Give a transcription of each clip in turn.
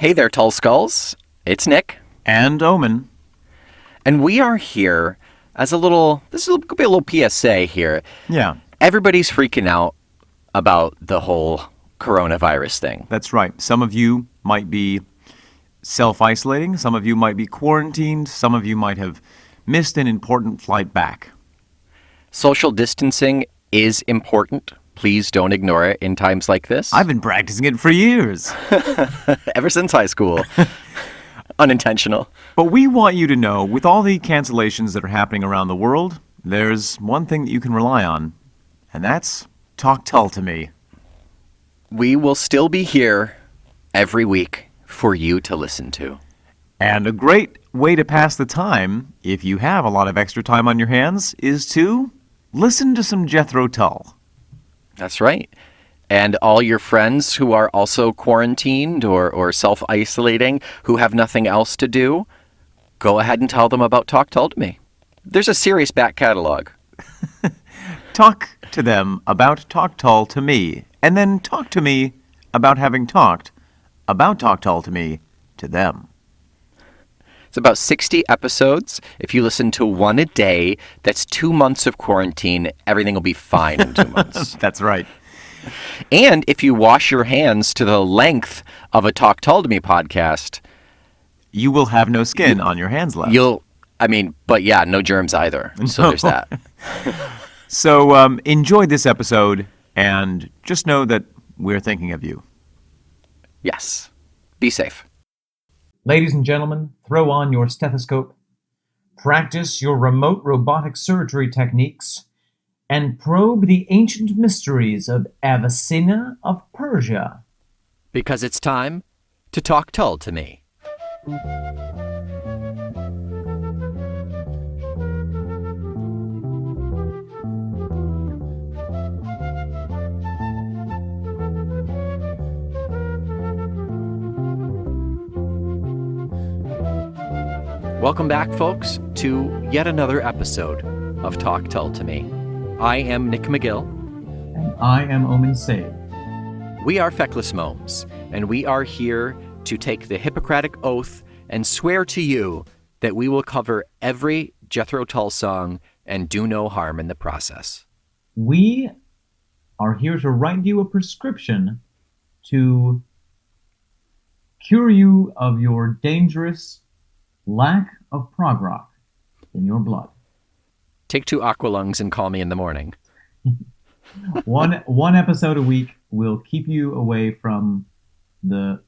Hey there, Tull Skulls. It's Nick. And Omen. And we are here as this will be a little PSA here. Yeah. Everybody's freaking out about the whole coronavirus thing. That's right. Some of you might be self-isolating. Some of you might be quarantined. Some of you might have missed an important flight back. Social distancing is important. Please don't ignore it in times like this. I've been practicing it for years. Ever since high school. Unintentional. But we want you to know, with all the cancellations that are happening around the world, there's one thing that you can rely on, and that's Talk Tull to me. We will still be here every week for you to listen to. And a great way to pass the time, if you have a lot of extra time on your hands, is to listen to some Jethro Tull. That's right. And all your friends who are also quarantined or self-isolating, who have nothing else to do, go ahead and tell them about Talk Tull to me. There's a serious back catalog. Talk to them about Talk Tull to me, and then talk to me about having talked about Talk Tull to me to them. It's about 60 episodes. If you listen to one a day, that's 2 months of quarantine. Everything will be fine in 2 months. That's right. And if you wash your hands to the length of a Talk Tull to Me podcast, you will have no skin on your hands left. But yeah, no germs either. So there's that. So enjoy this episode and just know that we're thinking of you. Yes. Be safe. Ladies and gentlemen, throw on your stethoscope, practice your remote robotic surgery techniques, and probe the ancient mysteries of Avicenna of Persia. Because it's time to Talk Tull to me. Welcome back, folks, to yet another episode of Talk Tull to Me. I am Nick McGill. And I am Omen Sade. We are Feckless Momes, and we are here to take the Hippocratic Oath and swear to you that we will cover every Jethro Tull song and do no harm in the process. We are here to write you a prescription to cure you of your dangerous lack of prog rock in your blood. Take 2 Aqualungs and call me in the morning. One episode a week will keep you away from the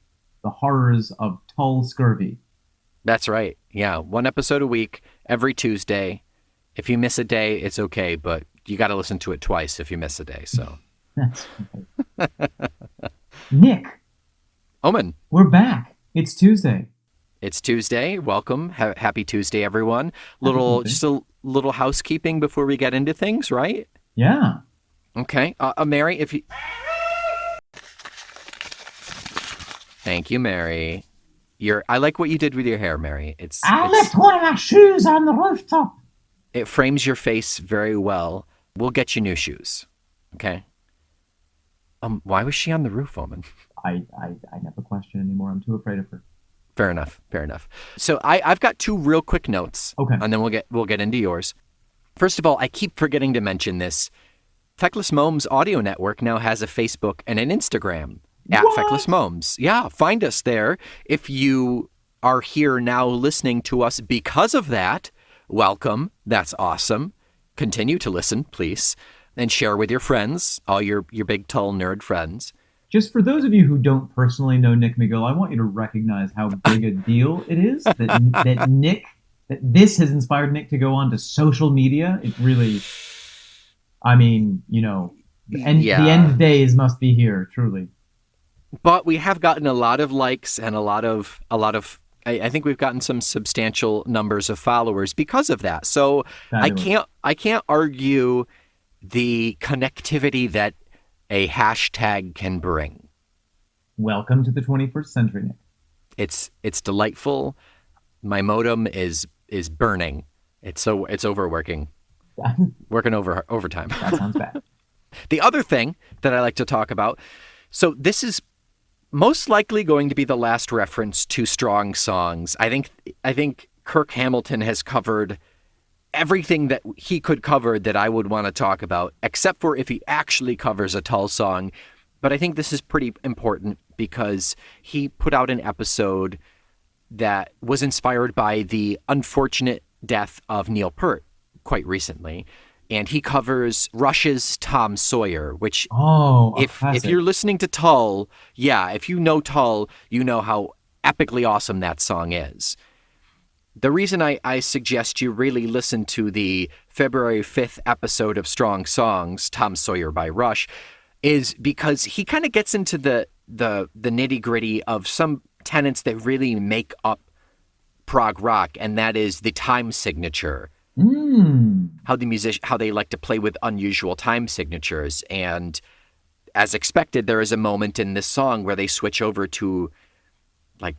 horrors of Tull scurvy. That's right. Yeah, 1 episode a week, every Tuesday. If you miss a day, it's okay, but you got to listen to it twice if you miss a day, so. That's right. Nick. Omen. We're back. It's Tuesday. It's Tuesday. Welcome. Happy Tuesday, everyone. Just a little housekeeping before we get into things, right? Yeah. Okay. Mary, if you... Thank you, Mary. I like what you did with your hair, Mary. I left one of my shoes on the rooftop. It frames your face very well. We'll get you new shoes. Okay? Why was she on the roof, Omen? I never question anymore. I'm too afraid of her. Fair enough. So I've got 2 real quick notes. Okay. And then we'll get into yours. First of all, I keep forgetting to mention this. Feckless Momes Audio Network now has a Facebook and an Instagram at Feckless Momes. Yeah, find us there. If you are here now listening to us because of that, welcome. That's awesome. Continue to listen, please. And share with your friends, all your big Tull nerd friends. Just for those of you who don't personally know Nick McGill, I want you to recognize how big a deal it is that this has inspired Nick to go on to social media. It really, the end days must be here, truly. But we have gotten a lot of likes and a lot of. I think we've gotten some substantial numbers of followers because of that. So Fabulous. I can't argue the connectivity that a hashtag can bring. Welcome to the 21st century, Nick. It's delightful. My modem is burning. It's overworking. Working overtime. That sounds bad. The other thing that I like to talk about, so this is most likely going to be the last reference to Strong songs. I think Kirk Hamilton has covered everything that he could cover that I would want to talk about, except for if he actually covers a Tull song. But I think this is pretty important because he put out an episode that was inspired by the unfortunate death of Neil Peart quite recently. And he covers Rush's Tom Sawyer, which if you're listening to Tull, if you know Tull, you know how epically awesome that song is. The reason I suggest you really listen to the February 5th episode of Strong Songs, Tom Sawyer by Rush, is because he kind of gets into the nitty-gritty of some tenets that really make up prog rock, and that is the time signature. How they like to play with unusual time signatures. And as expected, there is a moment in this song where they switch over to like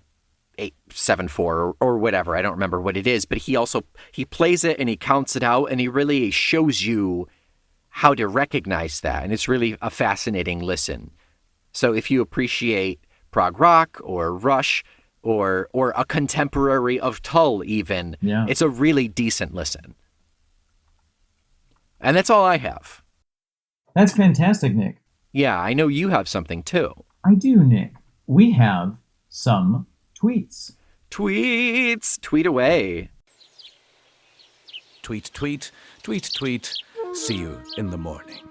8/7/4 or whatever. I don't remember what it is, but he plays it and he counts it out and he really shows you how to recognize that. And it's really a fascinating listen. So if you appreciate prog rock or Rush or a contemporary of Tull even, it's a really decent listen. And that's all I have. That's fantastic, Nick. Yeah, I know you have something too. I do, Nick. We have some tweets. Tweets! Tweet away. Tweet, tweet, tweet, tweet. See you in the morning.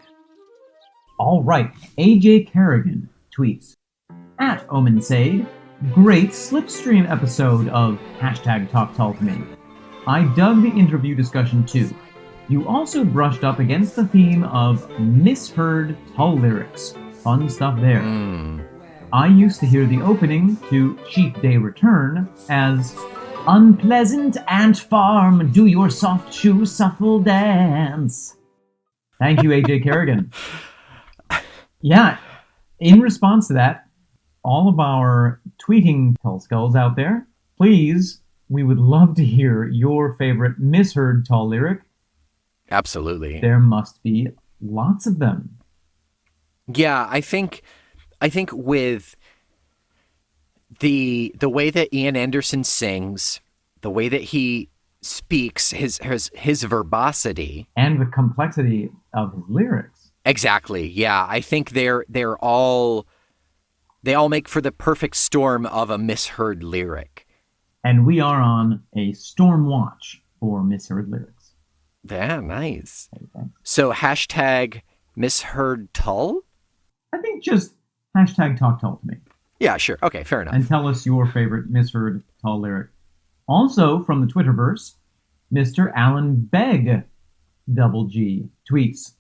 All right. AJ Kerrigan tweets, @OmenSade, great Slipstream episode of #TalkTullToMe. I dug the interview discussion too. You also brushed up against the theme of misheard Tull lyrics. Fun stuff there. I used to hear the opening to Sheep Day Return as unpleasant ant farm, do your soft shoe shuffle dance. Thank you, AJ Kerrigan. Yeah, in response to that, all of our tweeting Tull skulls out there, please, we would love to hear your favorite misheard Tull lyric. Absolutely. There must be lots of them. Yeah, I think with the way that Ian Anderson sings, the way that he speaks, his verbosity, and the complexity of his lyrics. Exactly. Yeah, I think they all make for the perfect storm of a misheard lyric. And we are on a storm watch for misheard lyrics. Yeah, nice. Okay. So #misheard Tull? I think just #TalkTullToMe. Yeah, sure. Okay, fair enough. And tell us your favorite misheard Tull lyric. Also from the Twitterverse, Mr. Alan Begg, double G, tweets,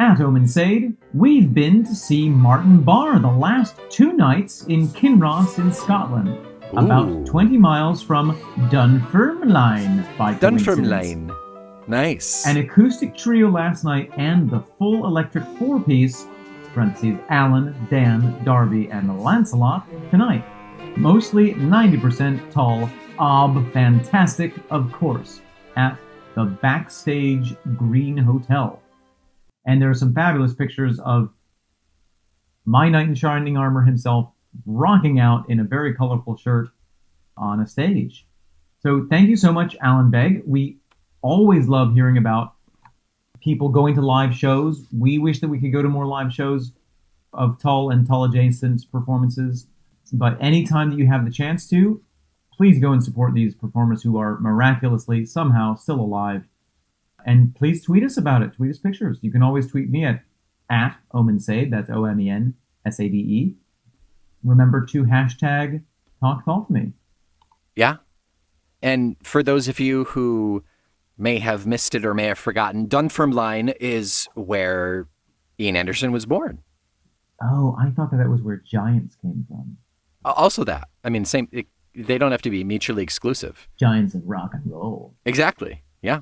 @OmenSade, we've been to see Martin Barr the last 2 nights in Kinross in Scotland, about 20 miles from Dunfermline by coincidence. Dunfermline. Nice. An acoustic trio last night and the full electric 4-piece, parentheses, Alan, Dan, Darby, and Lancelot, tonight. Mostly 90% Tull, fantastic, of course, at the Backstage Green Hotel. And there are some fabulous pictures of my knight in shining armor himself rocking out in a very colorful shirt on a stage. So thank you so much, Alan Begg. We always love hearing about people going to live shows. We wish that we could go to more live shows of Tull and Tull adjacent performances. But anytime that you have the chance to, please go and support these performers who are miraculously somehow still alive. And please tweet us about it. Tweet us pictures. You can always tweet me at @OmenSade. That's OmenSade. Remember to #TalkTullToMe. Yeah. And for those of you who may have missed it or may have forgotten, Dunfermline is where Ian Anderson was born. Oh, I thought that was where Giants came from. Also that. I mean, they don't have to be mutually exclusive. Giants of rock and roll. Exactly. Yeah.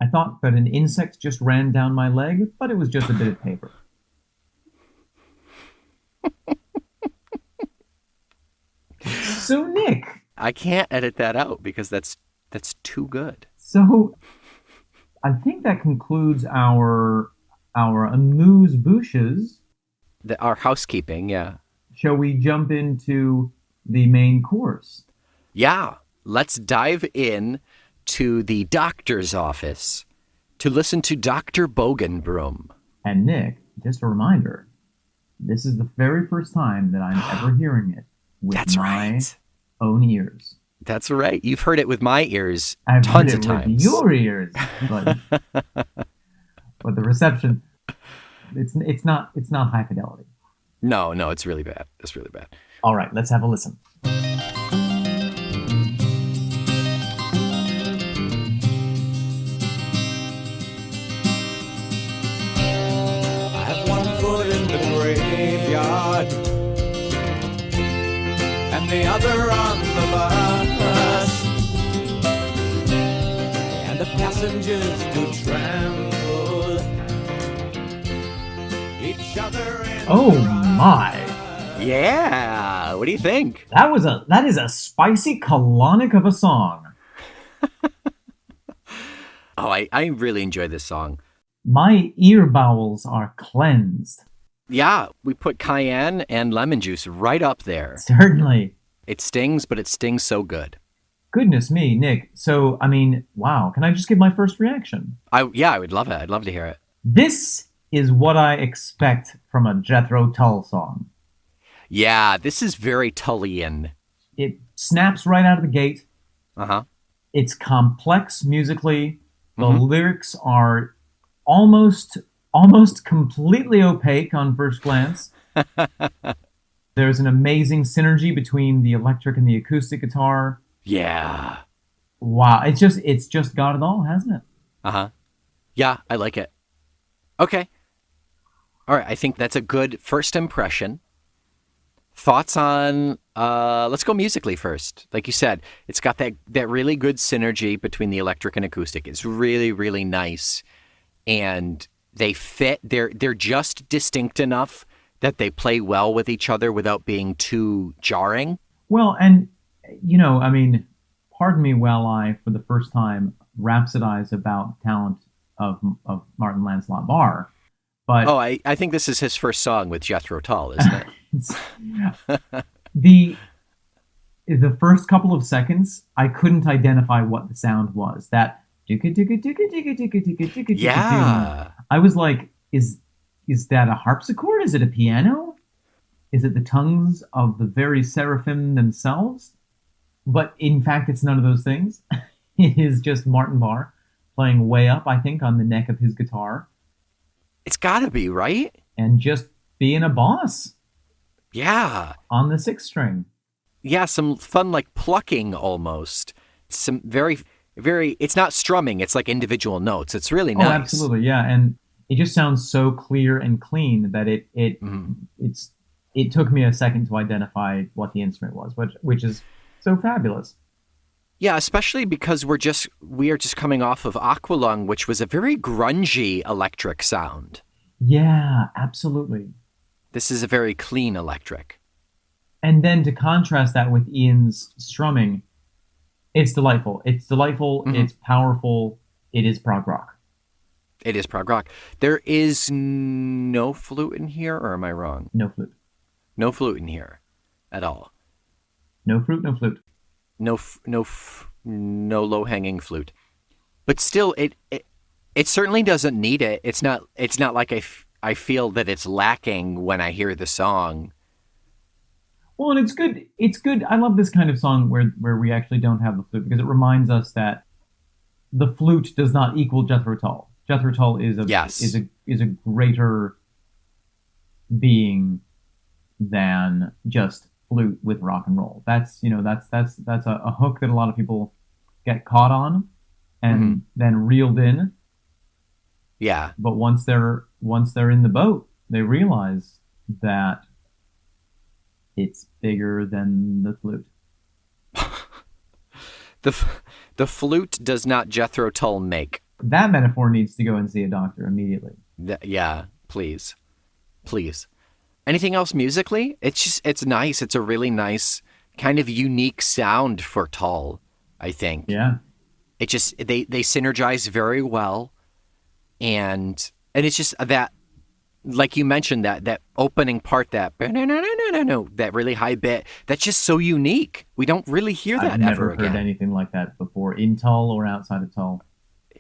I thought that an insect just ran down my leg, but it was just a bit of paper. So, Nick. I can't edit that out because that's too good. So, I think that concludes our amuse-bouches. Our housekeeping, yeah. shall we jump into the main course? Yeah, let's dive in to the doctor's office to listen to Dr. Bogenbroom. And Nick, just a reminder, this is the very first time that I'm ever hearing it with That's my right. own ears. That's right. You've heard it with my ears I've tons heard of it with times. your ears, but the reception, it's not high fidelity. No, it's really bad. It's really bad. All right, let's have a listen. I have one foot in the graveyard and the other on the bus, and the passengers do trample each other in Oh their eyes. my! Yeah. What do you think? That is a spicy colonic of a song. Oh, I really enjoy this song. My ear bowels are cleansed. Yeah, we put cayenne and lemon juice right up there. Certainly. It stings, but it stings so good. Goodness me, Nick. So, I mean, wow. Can I just give my first reaction? I would love it. I'd love to hear it. This is what I expect from a Jethro Tull song. Yeah, this is very Tullian. It snaps right out of the gate. Uh-huh. It's complex musically. The Mhm. lyrics are almost completely opaque on first glance. There's an amazing synergy between the electric and the acoustic guitar. Yeah. Wow, it's just got it all, hasn't it? Uh-huh. Yeah, I like it. Okay. All right, I think that's a good first impression. Thoughts on let's go musically first. Like you said, it's got that really good synergy between the electric and acoustic. It's really, really nice. And they fit. They're just distinct enough that they play well with each other without being too jarring. Well, and I mean, pardon me while I, for the first time, rhapsodize about the talent of Martin Lancelot Barr. But Oh, I think this is his first song with Jethro Tull, isn't it? the first couple of seconds, I couldn't identify what the sound was. That Yeah. I was like, is that a harpsichord? Is it a piano? Is it the tongues of the very seraphim themselves? But in fact, it's none of those things. It is just Martin Barr playing way up, I think, on the neck of his guitar It's gotta be, right? and just being a boss Yeah. on the sixth string. Yeah, some fun like plucking almost. Some very, very, it's not strumming, it's like individual notes. It's really nice. Oh, absolutely, yeah, and it just sounds so clear and clean that it took me a second to identify what the instrument was, which is so fabulous. Yeah, especially because we are just coming off of Aqualung, which was a very grungy electric sound. Yeah, absolutely. This is a very clean electric. And then to contrast that with Ian's strumming, it's delightful. It's delightful. Mhm. It's powerful. It is prog rock. It is prog rock. There is no flute in here, or am I wrong? No flute. No flute in here at all. No fruit, no flute. No low-hanging flute. But still, it certainly doesn't need it. It's not like I feel that it's lacking when I hear the song. Well, and it's good. It's good. I love this kind of song where we actually don't have the flute because it reminds us that the flute does not equal Jethro Tull. Jethro Tull is a greater being than just flute with rock and roll. That's a hook that a lot of people get caught on and then reeled in. Yeah. But once they're in the boat, they realize that it's bigger than the flute. The flute does not Jethro Tull make. That metaphor needs to go and see a doctor immediately. Yeah, please. Anything else musically? It's nice. It's a really nice kind of unique sound for Tull, I think. Yeah. It just they synergize very well, and it's just that like you mentioned, that opening part, that that really high bit, that's just so unique. We don't really hear I've that never ever heard again. anything like that before, in Tull or outside of Tull.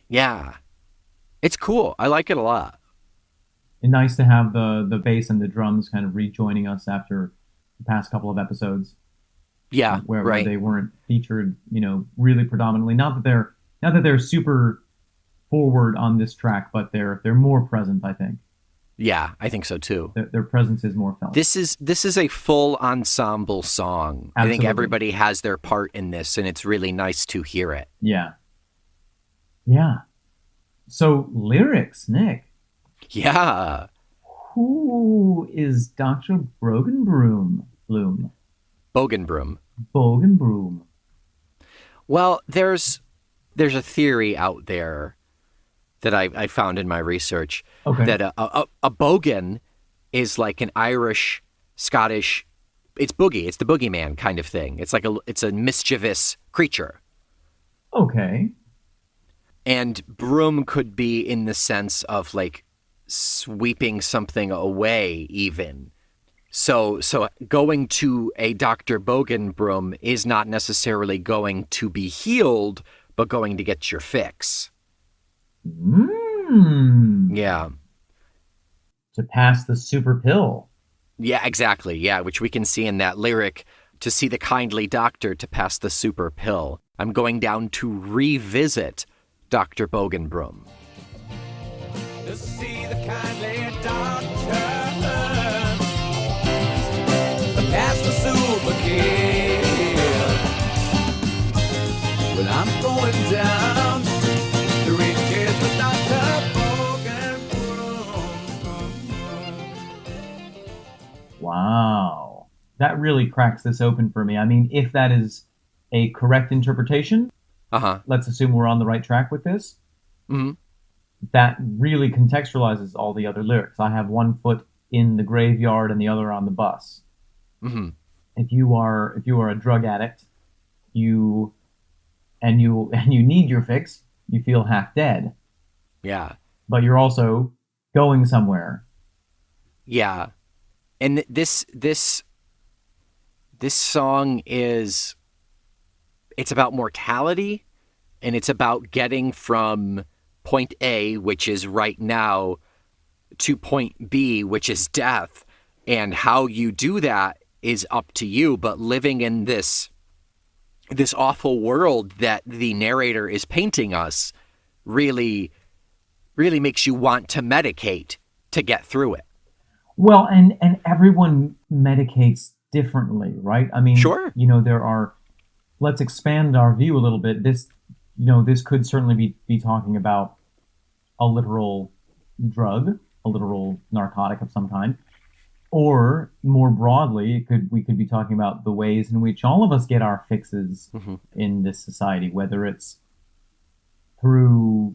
Yeah. It's cool. I like it a lot. And nice to have the bass and the drums kind of rejoining us after the past couple of episodes Yeah, where right. they weren't featured, really predominantly. Not that they're super forward on this track, but they're more present, I think. Yeah, I think so too. Their presence is more felt. This is a full ensemble song. I think Absolutely. everybody has their part in this, and it's really nice to hear it. Yeah. Yeah. So lyrics, Nick. Yeah. Who is Dr. Bogenbroom? Bogenbroom. Bogenbroom. Well, there's a theory out there that I found in my research that a bogan is like an Irish, Scottish, it's boogie, it's the boogeyman kind of thing. It's like it's a mischievous creature. Okay. And broom could be in the sense of like sweeping something away even. So going to a Dr. Bogenbroom is not necessarily going to be healed, but going to get your fix. Yeah. To pass the super pill. Yeah, exactly. Yeah, which we can see in that lyric, to see the kindly doctor to pass the super pill. I'm going down to revisit Dr. Bogenbroom. To see the kindly doctor pass the super kill. Well, I'm going down to reach with Dr. Bogenbroom. Wow. That really cracks this open for me. I mean, if that is a correct interpretation, let's assume we're on the right track with this. Mm-hmm. That really contextualizes all the other lyrics. I have one foot in the graveyard and the other on the bus. Mm-hmm. If you are a drug addict, you need your fix, you feel half dead. Yeah. But you're also going somewhere. Yeah. And this song it's about mortality, and it's about getting from point A, which is right now, to point B, which is death. And how you do that is up to you, but living in this awful world that the narrator is painting us really, really makes you want to medicate to get through it. Well, and everyone medicates differently, right? I mean, sure. Let's expand our view a little bit. This could certainly be talking about a literal drug, a literal narcotic of some kind. Or more broadly, we could be talking about the ways in which all of us get our fixes in this society, whether it's through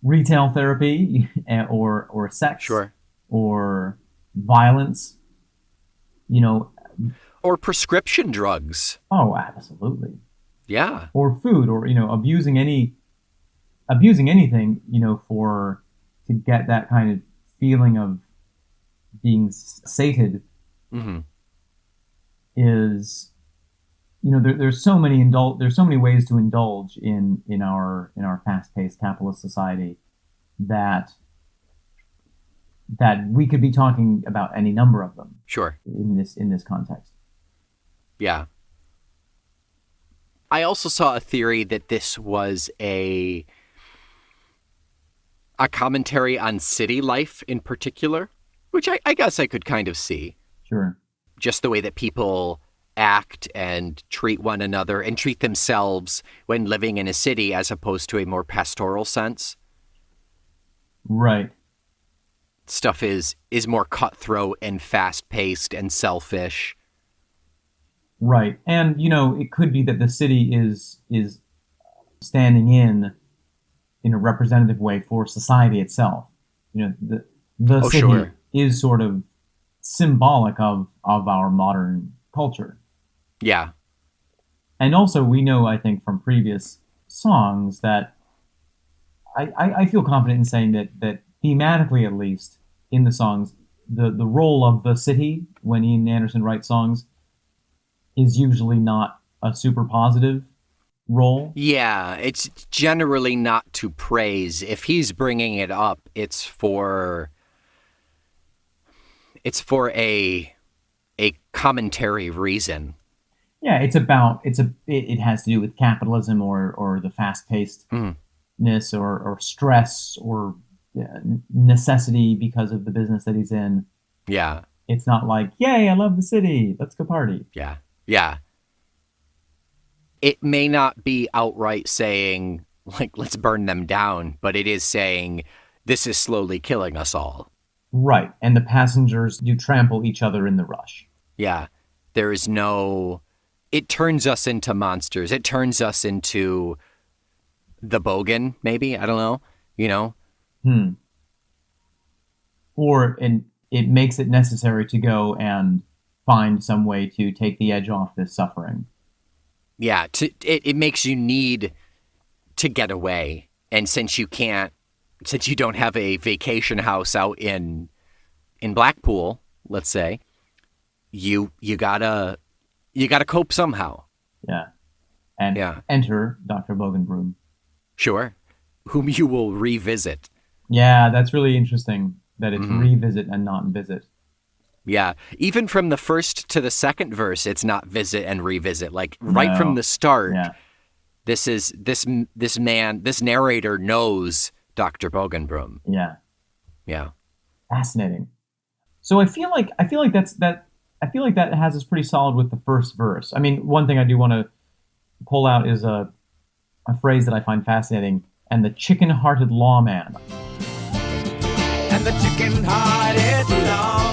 retail therapy or sex, sure, or violence, or prescription drugs. Oh, absolutely. Yeah. Or food, or abusing anything, to get that kind of feeling of being sated. Is there's so many ways to indulge in our fast-paced capitalist society that we could be talking about any number of them. Sure. In this context. Yeah. I also saw a theory that this was a commentary on city life in particular, which I guess I could kind of see. Sure. Just the way that people act and treat one another and treat themselves when living in a city, as opposed to a more pastoral sense. Right. Stuff is more cutthroat and fast-paced and selfish. Right. And, it could be that the city is standing in a representative way for society itself. The city sure. is sort of symbolic of our modern culture. Yeah. And also we know, I think, from previous songs that I feel confident in saying that thematically, at least, in the songs, the role of the city when Ian Anderson writes songs is usually not a super positive role. Yeah, it's generally not to praise. If he's bringing it up, it's for a commentary reason. Yeah, it has to do with capitalism or the fast pacedness or stress or necessity because of the business that he's in. Yeah. It's not like, yay, I love the city, let's go party. Yeah. Yeah. It may not be outright saying, like, let's burn them down, but it is saying, this is slowly killing us all. Right, and the passengers do trample each other in the rush. Yeah. There is no... It turns us into monsters. It turns us into the Bogan, maybe? I don't know. You know? And it makes it necessary to go and find some way to take the edge off this suffering. Yeah, it makes you need to get away. And since you don't have a vacation house out in Blackpool, let's say, you gotta cope somehow. Yeah. And Yeah. enter Dr. Bogenbroom. Sure. Whom you will revisit. Yeah, that's really interesting that it's revisit and not visit. Yeah. Even from the first to the second verse, it's not visit and revisit. Like right No. from the start, Yeah. this narrator knows Dr. Bogenbroom. Yeah. Yeah. Fascinating. So I feel like that has us pretty solid with the first verse. I mean, one thing I do want to pull out is a phrase that I find fascinating, and the chicken-hearted lawman. And the chicken-hearted lawman.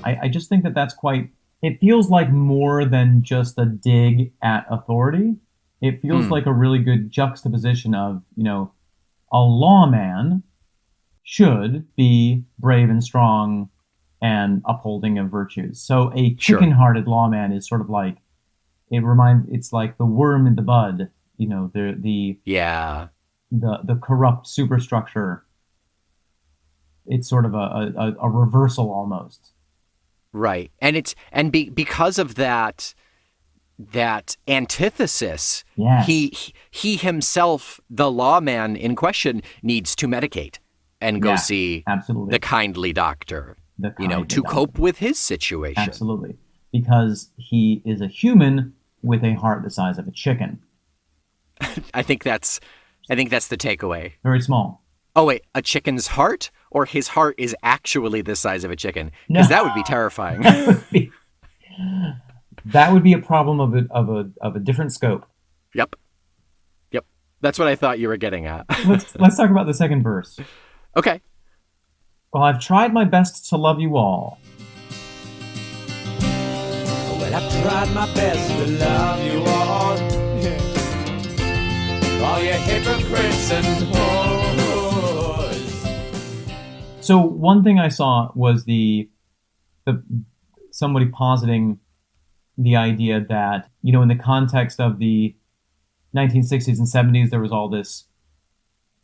I just think that that's quite... It feels like more than just a dig at authority. It feels like a really good juxtaposition of, a lawman should be brave and strong and upholding of virtues. So a chicken-hearted lawman is sort of like, it's like the worm in the bud, the corrupt superstructure. It's sort of a reversal almost. Right. And because of that antithesis, Yes. he himself, the lawman in question, needs to medicate and go see absolutely. the kindly doctor, to cope with his situation. Absolutely. Because he is a human with a heart the size of a chicken. I think that's the takeaway. Very small. Oh wait, a chicken's heart, or his heart is actually the size of a chicken? Because that would be terrifying. That would be a problem of a different scope. Yep. That's what I thought you were getting at. Let's talk about the second verse. Okay. Well, I've tried my best to love you all. Well, I've tried my best to love you all. All you hypocrites and whores. So one thing I saw was somebody positing the idea that, in the context of the 1960s and 70s, there was all this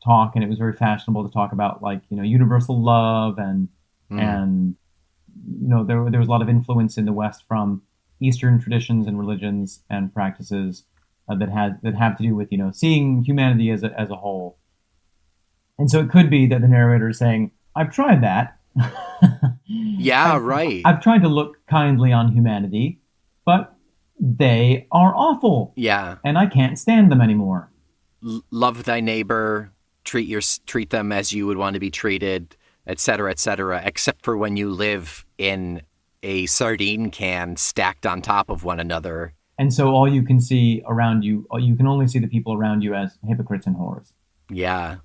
talk, and it was very fashionable to talk about, like, universal love and there was a lot of influence in the West from Eastern traditions and religions and practices that have to do with seeing humanity as a whole. And so it could be that the narrator is saying, I've tried that. Yeah, right. I've tried to look kindly on humanity, but they are awful. Yeah. And I can't stand them anymore. Love thy neighbor, treat them as you would want to be treated, etc., except for when you live in a sardine can stacked on top of one another. And so all you can see around you, you can only see the people around you as hypocrites and whores. Yeah.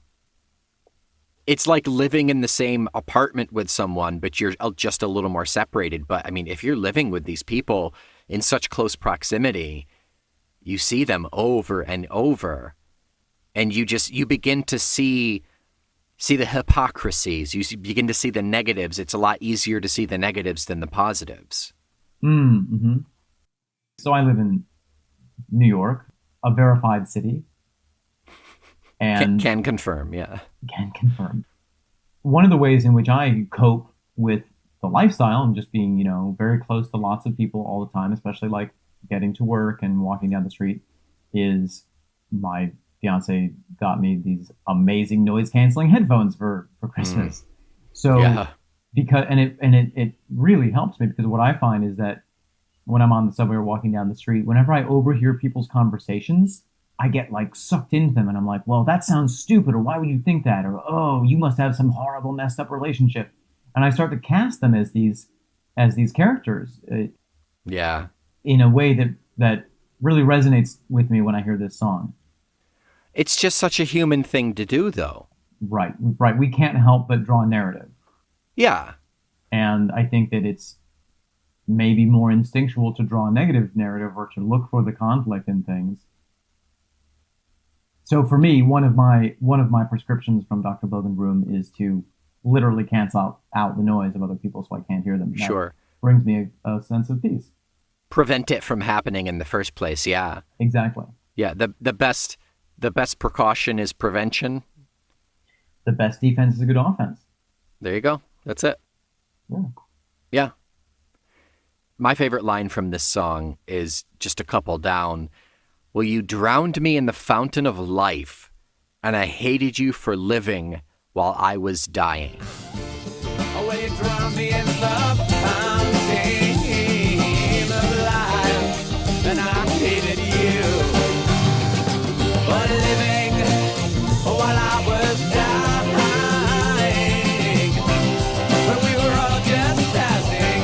It's like living in the same apartment with someone, but you're just a little more separated. But I mean, if you're living with these people in such close proximity, you see them over and over, and you begin to see the hypocrisies. You begin to see the negatives. It's a lot easier to see the negatives than the positives. Mm-hmm. So I live in New York, a verified city. And can confirm, yeah. Can confirm. one of the ways in which I cope with the lifestyle and just being, very close to lots of people all the time, especially like getting to work and walking down the street, is my fiance got me these amazing noise canceling headphones for Christmas. So Yeah. it really helps me, because what I find is that when I'm on the subway or walking down the street, whenever I overhear people's conversations, I get like sucked into them, and I'm like, well, that sounds stupid, or why would you think that? Or, oh, you must have some horrible messed up relationship. And I start to cast them as these characters Yeah. in a way that really resonates with me when I hear this song. It's just such a human thing to do, though. Right. We can't help but draw a narrative. Yeah. And I think that it's maybe more instinctual to draw a negative narrative or to look for the conflict in things. So for me, one of my prescriptions from Dr. Bogenbroom is to literally cancel out the noise of other people so I can't hear them. That Sure. brings me a sense of peace. Prevent it from happening in the first place. Yeah. Exactly. Yeah. The best precaution is prevention. The best defense is a good offense. There you go. That's it. Yeah. Yeah. My favorite line from this song is just a couple down. Well, you drowned me in the fountain of life, and I hated you for living while I was dying. Oh, well, you drowned me in the fountain of life, and I hated you for living while I was dying, but we were all just passing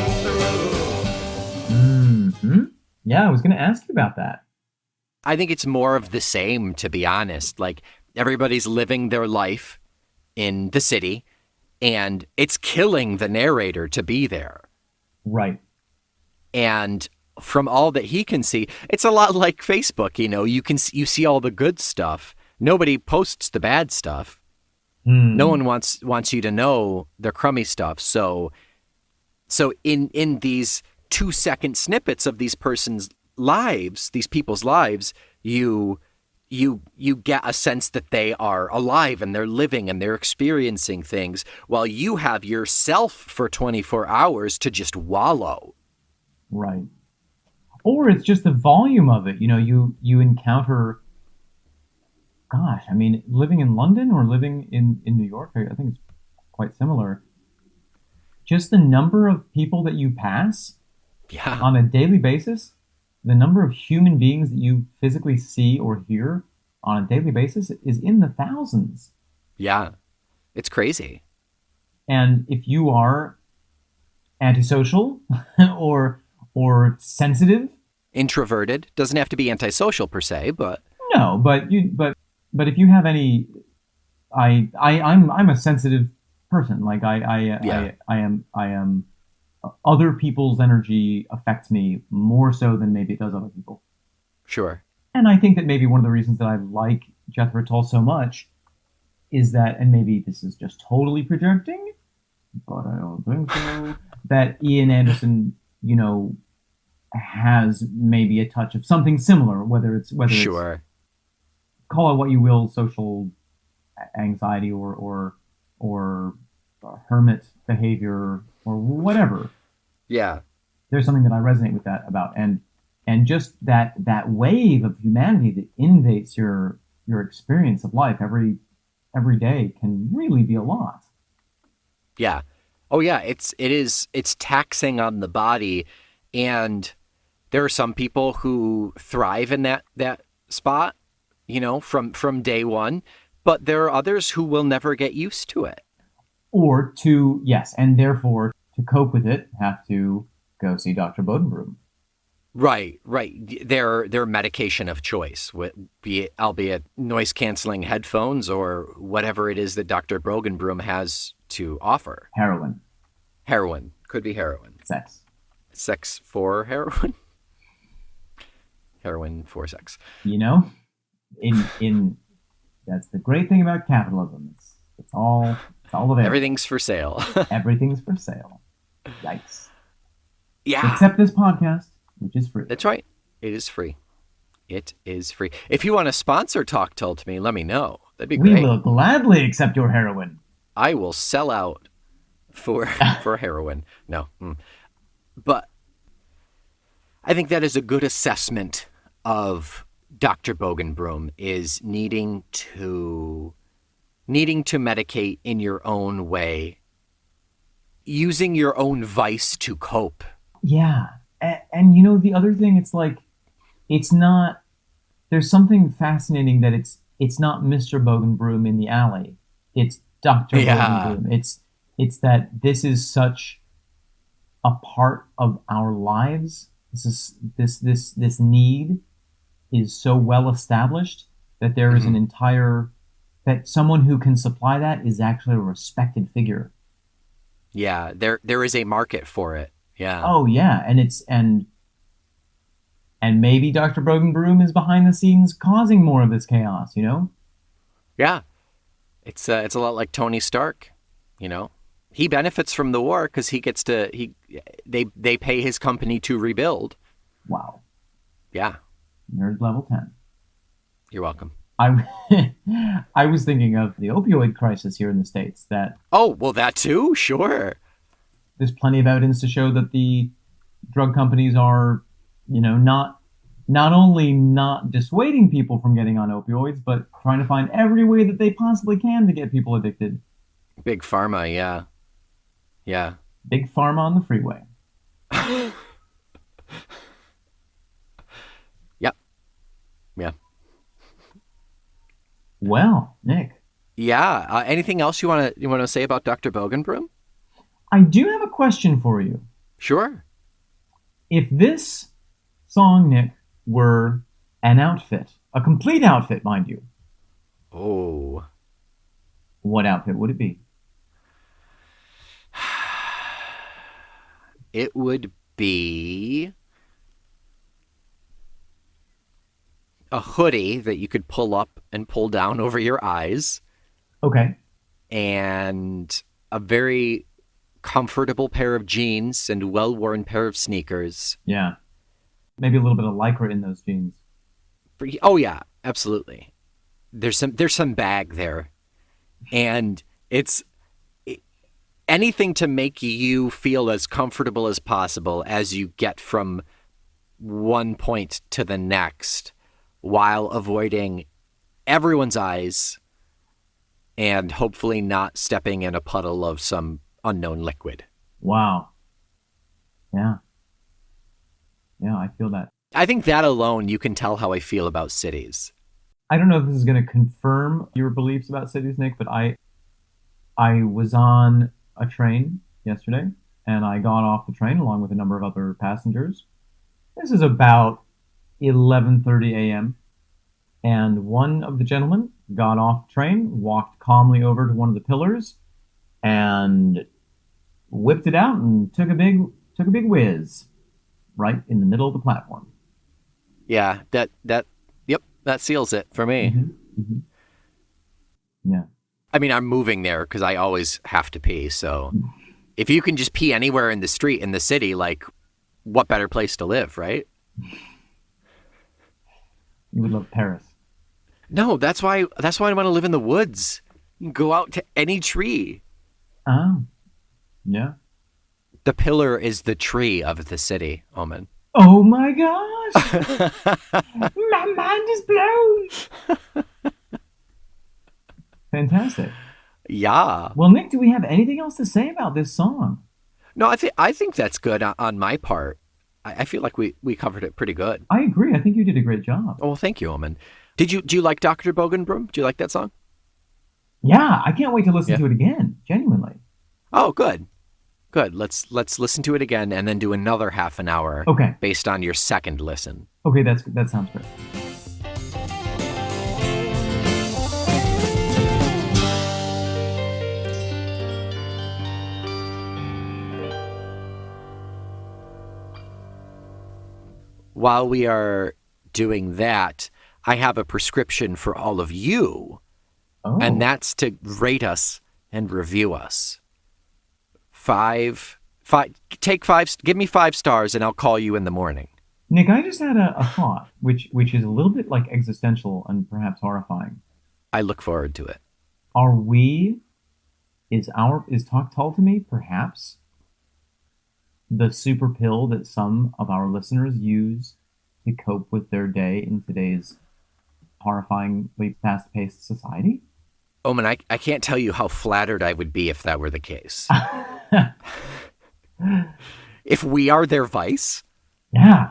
through. Yeah, I was going to ask you about that. I think it's more of the same, to be honest. Like, everybody's living their life in the city, and it's killing the narrator to be there. Right. And from all that he can see, it's a lot like Facebook. You see all the good stuff. Nobody posts the bad stuff. No one wants you to know the crummy stuff. So in these 2-second snippets of these people's lives, you get a sense that they are alive and they're living and they're experiencing things, while you have yourself for 24 hours to just wallow. Right. Or it's just the volume of it. You encounter, gosh, I mean, living in London or living in New York, I think it's quite similar. Just the number of people that you pass on a daily basis, the number of human beings that you physically see or hear on a daily basis is in the thousands. Yeah, it's crazy. And if you are antisocial or sensitive, introverted, doesn't have to be antisocial per se, but no, but if you have any, I'm a sensitive person. Like I am. Other people's energy affects me more so than maybe it does other people. Sure. And I think that maybe one of the reasons that I like Jethro Tull so much is that, and maybe this is just totally projecting, but I don't think so, that Ian Anderson, has maybe a touch of something similar, whether it's Sure. Call it what you will, social anxiety or hermit behavior or whatever. Yeah. There's something that I resonate with that about, and just that wave of humanity that inundates your experience of life every day can really be a lot. Yeah. Oh yeah, it's taxing on the body, and there are some people who thrive in that spot, from day one, but there are others who will never get used to it. Or and therefore to cope with it, have to go see Dr. Bogenbroom. Right. Their medication of choice, albeit noise-canceling headphones or whatever it is that Dr. Bogenbroom has to offer. Heroin. Could be heroin. Sex for heroin? Heroin for sex. In that's the great thing about capitalism. It's all available. Everything's for sale. Everything's for sale. Yikes. Yeah. Except this podcast, which is free. That's right. It is free. If you want to sponsor Talk Tull to me, let me know. That'd be great. We will gladly accept your heroin. I will sell out for heroin. No. But I think that is a good assessment of Dr. Bogenbroom, is needing to medicate in your own way, using your own vice to cope. Yeah. And you know, the other thing, it's like, it's not, there's something fascinating that it's not Mr. Bogenbroom in the alley. It's Dr. Bogenbroom. It's that this is such a part of our lives. This need is so well established that there is an entire, that someone who can supply that is actually a respected figure. Yeah, there is a market for it. Yeah. Oh yeah, and maybe Dr. Bogenbroom is behind the scenes causing more of this chaos, you know? Yeah. It's a lot like Tony Stark, you know. He benefits from the war because they pay his company to rebuild. Wow. Yeah. Nerd level 10. You're welcome. I was thinking of the opioid crisis here in the States, that Oh, well, that too? Sure. there's plenty of evidence to show that the drug companies are, you know, not only not dissuading people from getting on opioids, but trying to find every way that they possibly can to get people addicted. Big pharma, yeah. Yeah. Big pharma on the freeway. Yep. Yeah. Well, Nick, Yeah. Anything else you want to say about Dr. Bogenbroom? I do have a question for you. Sure. If this song, Nick, were an outfit, a complete outfit, mind you, Oh. what outfit would it be? It would be a hoodie that you could pull up and pull down over your eyes, Okay. and a very comfortable pair of jeans and well-worn pair of sneakers. Yeah. Maybe a little bit of lycra in those jeans. Oh yeah, absolutely. There's some bag there, and it's anything to make you feel as comfortable as possible as you get from one point to the next, while avoiding everyone's eyes and hopefully not stepping in a puddle of some unknown liquid. Wow. Yeah. Yeah, I feel that. I think that alone, you can tell how I feel about cities. I don't know if this is going to confirm your beliefs about cities, Nick, but I was on a train yesterday, and I got off the train along with a number of other passengers. This is about 11:30 a.m., and one of the gentlemen got off the train, walked calmly over to one of the pillars, and whipped it out and took a big whiz right in the middle of the platform. Yeah, that seals it for me. Yeah. I mean, I'm moving there because I always have to pee. So if you can just pee anywhere in the street in the city, like, what better place to live, right? You would love Paris. No, that's why I want to live in the woods. You can go out to any tree. Oh. Yeah. The pillar is the tree of the city, Omen. Oh my gosh! My mind is blown! Fantastic. Yeah. Well, Nick, do we have anything else to say about this song? No, I think that's good on my part. I feel like we covered it pretty good. I agree. I think you did a great job. Oh, well, thank you, Omen. Do you like Dr. Bogenbroom? Do you like that song? Yeah, I can't wait to listen to it again. Genuinely. Oh, good. Good. Let's listen to it again and then do another half an hour. Okay. Based on your second listen. Okay, that sounds great. While we are doing that, I have a prescription for all of you, and that's to rate us and review us. Give me 5 stars, and I'll call you in the morning. Nick, I just had a thought, which is a little bit like existential and perhaps horrifying. I look forward to it. Are we Is Talk Tull to Me perhaps the super pill that some of our listeners use to cope with their day in today's horrifyingly fast-paced society? Omen, I can't tell you how flattered I would be if that were the case. If we are their vice? Yeah.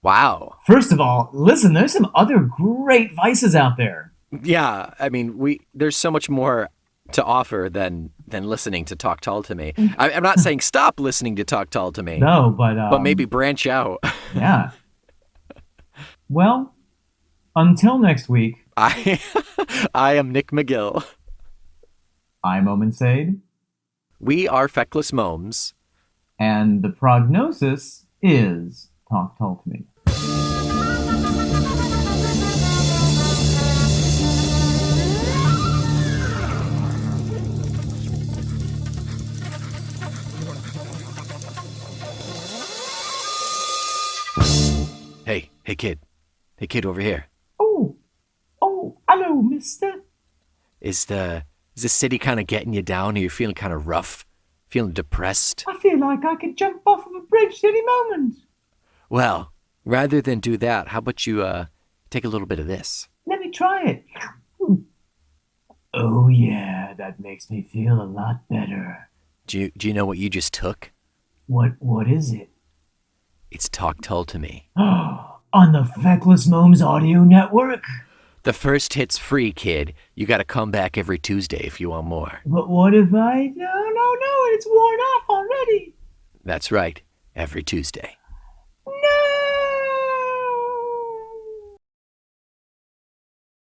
Wow. First of all, listen, there's some other great vices out there. Yeah, I mean, there's so much more to offer than listening to Talk Tull to Me. I'm not saying stop listening to Talk Tull to Me. No, but maybe branch out. Yeah. Well, until next week. I am Nick McGill. I'm Omen Sade. We are Feckless Momes. And the prognosis is Talk Tull to Me. Hey kid. Hey kid over here. Oh, hello, mister. Is the city kind of getting you down? Are you feeling kind of rough? Feeling depressed? I feel like I could jump off of a bridge at any moment. Well, rather than do that, how about you take a little bit of this? Let me try it. Oh yeah, that makes me feel a lot better. Do you know what you just took? What is it? It's Talk Tull to Me. On the Feckless Momes Audio Network? The first hit's free, kid. You gotta come back every Tuesday if you want more. But what if I... No, it's worn off already. That's right. Every Tuesday.